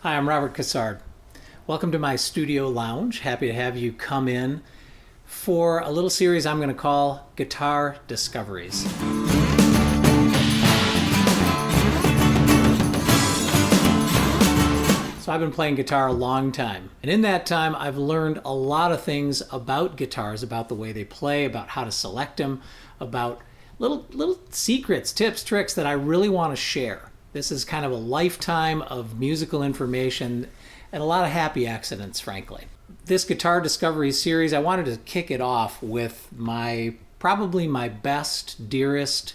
Hi, I'm Robert Cassard. Welcome to my studio lounge. Happy to have you come in for a little series I'm going to call Guitar Discoveries. So I've been playing guitar a long time, and in that time I've learned a lot of things about guitars, about the way they play, about how to select them, about little secrets, tips, tricks that I really want to share. This is kind of a lifetime of musical information and a lot of happy accidents, frankly. This Guitar Discovery series, I wanted to kick it off with probably my best, dearest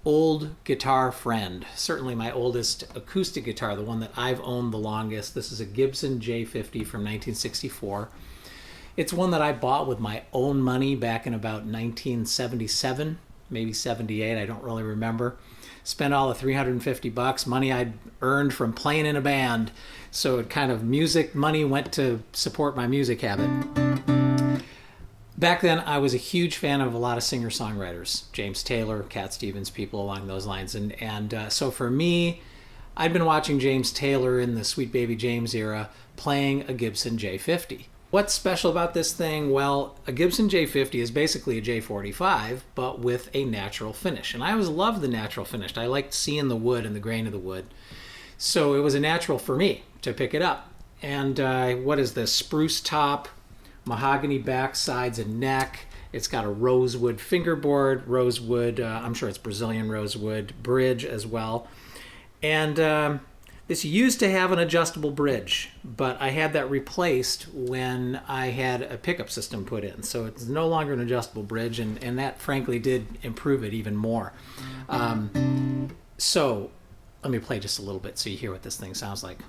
old guitar friend. Certainly my oldest acoustic guitar, the one that I've owned the longest. This is a Gibson J-50 from 1964. It's one that I bought with my own money back in about 1977, maybe 78, I don't really remember. Spent all the $350, money I'd earned from playing in a band. So it kind of music money went to support my music habit. Back then, I was a huge fan of a lot of singer-songwriters, James Taylor, Cat Stevens, people along those lines. And so for me, I'd been watching James Taylor in the Sweet Baby James era playing a Gibson J-50. What's special about this thing? Well, a Gibson J-50 is basically a J-45, but with a natural finish. And I always loved the natural finish. I liked seeing the wood and the grain of the wood. So it was a natural for me to pick it up. And what is this? Spruce top, mahogany back, sides, and neck. It's got a rosewood fingerboard, rosewood, I'm sure it's Brazilian rosewood, bridge as well. And this used to have an adjustable bridge, but I had that replaced when I had a pickup system put in. So it's no longer an adjustable bridge, and that frankly did improve it even more. So let me play just a little bit so you hear what this thing sounds like.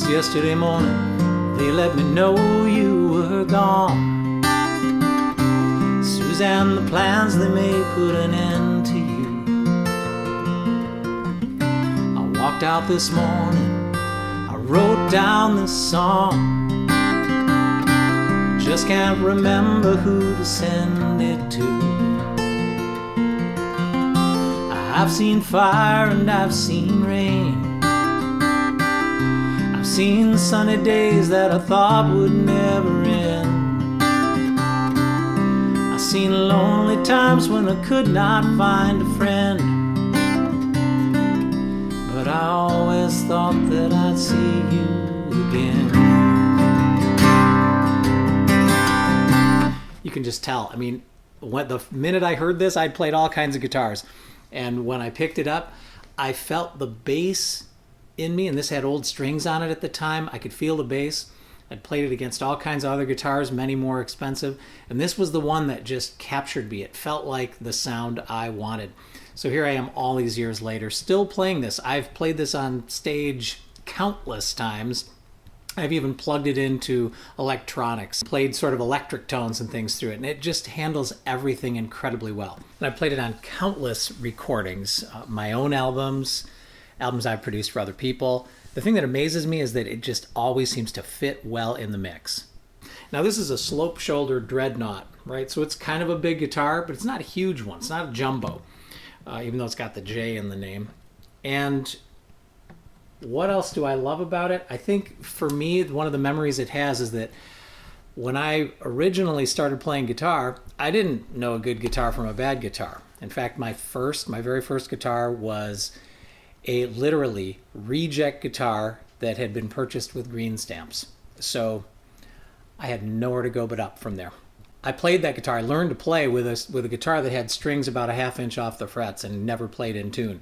Yesterday morning, they let me know you were gone. Suzanne, the plans they made put an end to you. I walked out this morning, I wrote down this song. Just can't remember who to send it to. I've seen fire and I've seen rain. Seen sunny days that I thought would never end. I've seen lonely times when I could not find a friend. But I always thought that I'd see you again. You can just tell. I mean, the minute I heard this, I'd played all kinds of guitars. And when I picked it up, I felt the bass in me, and this had old strings on it at the time. I could feel the bass. I'd played it against all kinds of other guitars, many more expensive, and this was the one that just captured me. It felt like the sound I wanted. So here I am all these years later, still playing this. I've played this on stage countless times. I've even plugged it into electronics, played sort of electric tones and things through it, and it just handles everything incredibly well. And I've played it on countless recordings, my own albums I've produced for other people. The thing that amazes me is that it just always seems to fit well in the mix. Now this is a slope shoulder dreadnought, right? So it's kind of a big guitar, but it's not a huge one. It's not a jumbo, even though it's got the J in the name. And what else do I love about it? I think for me, one of the memories it has is that when I originally started playing guitar, I didn't know a good guitar from a bad guitar. In fact, my very first guitar was a literally reject guitar that had been purchased with green stamps. So I had nowhere to go but up from there. I played that guitar. I learned to play with a guitar that had strings about a half inch off the frets and never played in tune.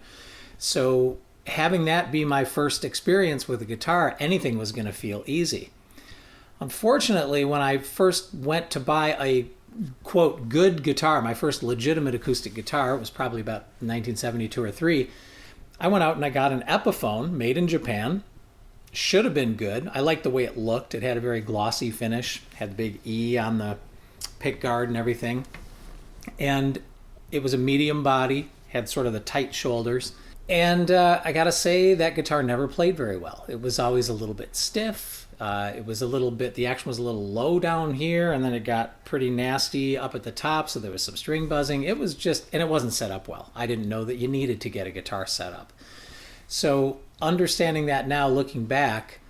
So having that be my first experience with a guitar, anything was going to feel easy. Unfortunately, when I first went to buy a quote good guitar, my first legitimate acoustic guitar, it was probably about 1972 or 3, I went out and I got an Epiphone made in Japan. Should have been good. I liked the way it looked. It had a very glossy finish, had the big E on the pick guard and everything. And it was a medium body, had sort of the tight shoulders. And I gotta say, that guitar never played very well. It was always a little bit stiff. It was a little bit, the action was a little low down here, and then it got pretty nasty up at the top, so there was some string buzzing. It was just, and it wasn't set up well. I didn't know that you needed to get a guitar set up. So understanding that now, looking back,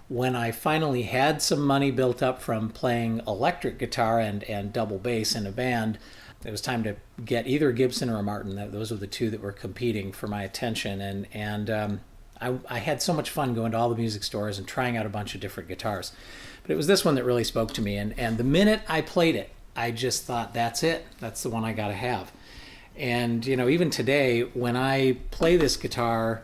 when I finally had some money built up from playing electric guitar and double bass in a band, it was time to get either a Gibson or a Martin. Those were the two that were competing for my attention. And I had so much fun going to all the music stores and trying out a bunch of different guitars. But it was this one that really spoke to me. And the minute I played it, I just thought, that's it. That's the one I got to have. And, you know, even today, when I play this guitar,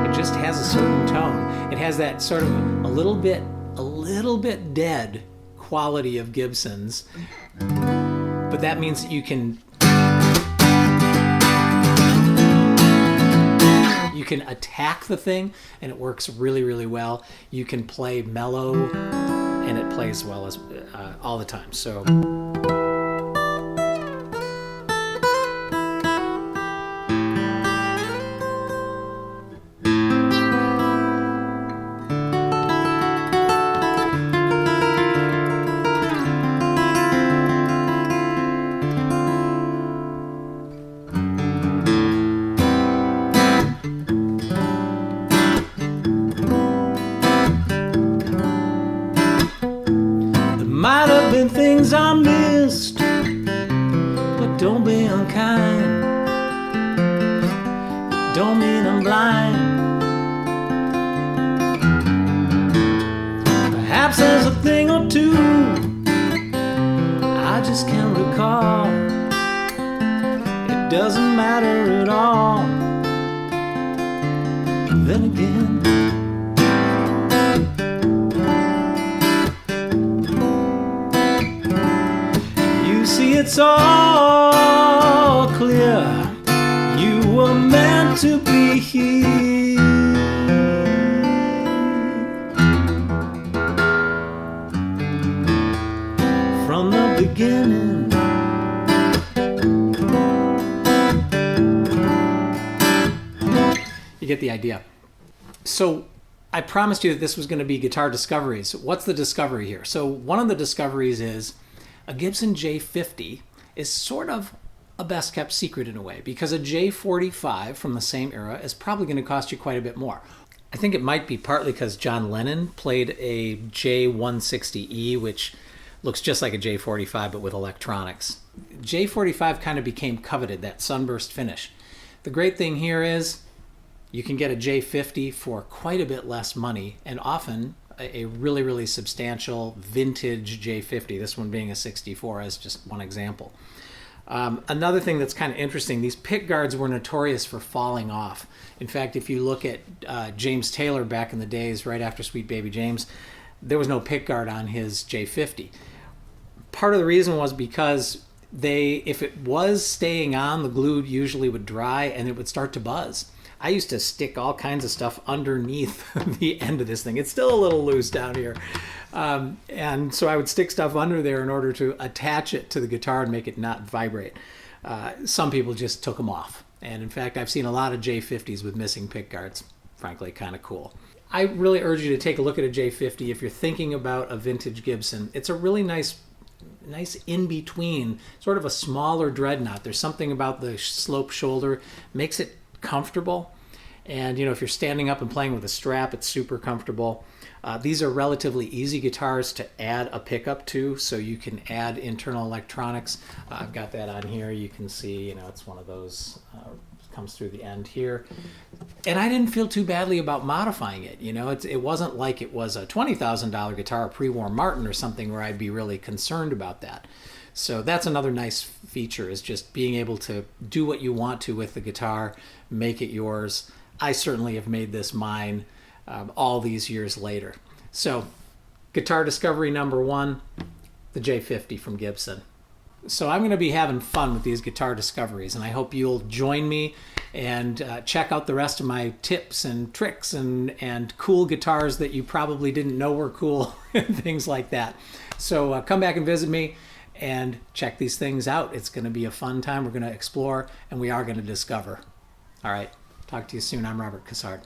it just has a certain tone. It has that sort of a little bit dead quality of Gibson's, but that means that you can attack the thing, and it works really, really well. You can play mellow, and it plays well as all the time. So. Might have been things I missed, but don't be unkind. Don't mean I'm blind. Perhaps there's a thing or two I just can't recall. It doesn't matter at all. Then again, it's all clear. You were meant to be here. From the beginning. You get the idea. So I promised you that this was going to be guitar discoveries. What's the discovery here? So one of the discoveries is a Gibson J-50 is sort of a best kept secret in a way, because a J-45 from the same era is probably going to cost you quite a bit more. I think it might be partly because John Lennon played a J-160E, which looks just like a J-45 but with electronics. J-45 kind of became coveted, that sunburst finish. The great thing here is you can get a J-50 for quite a bit less money, and often a really, really substantial vintage J-50, this one being a 64 as just one example. Another thing that's kind of interesting, these pick guards were notorious for falling off. In fact, if you look at James Taylor back in the days, right after Sweet Baby James, there was no pick guard on his J-50. Part of the reason was because if it was staying on, the glue usually would dry and it would start to buzz. I used to stick all kinds of stuff underneath the end of this thing. It's still a little loose down here. And so I would stick stuff under there in order to attach it to the guitar and make it not vibrate. Some people just took them off. And in fact, I've seen a lot of J-50s with missing pick guards. Frankly, kind of cool. I really urge you to take a look at a J-50 if you're thinking about a vintage Gibson. It's a really nice in-between, sort of a smaller dreadnought. There's something about the slope shoulder, makes it comfortable. And you know, if you're standing up and playing with a strap, it's super comfortable. These are relatively easy guitars to add a pickup to, so you can add internal electronics. I've got that on here. You can see, you know, it's one of those, comes through the end here. And I didn't feel too badly about modifying it. You know, it wasn't like it was a $20,000 guitar, a pre-war Martin or something where I'd be really concerned about that. So that's another nice feature, is just being able to do what you want to with the guitar, make it yours. I certainly have made this mine all these years later. So guitar discovery number one, the J-50 from Gibson. So I'm going to be having fun with these guitar discoveries, and I hope you'll join me and check out the rest of my tips and tricks and cool guitars that you probably didn't know were cool and things like that. So come back and visit me and check these things out. It's going to be a fun time. We're going to explore, and we are going to discover. All right. Talk to you soon. I'm Robert Cassard.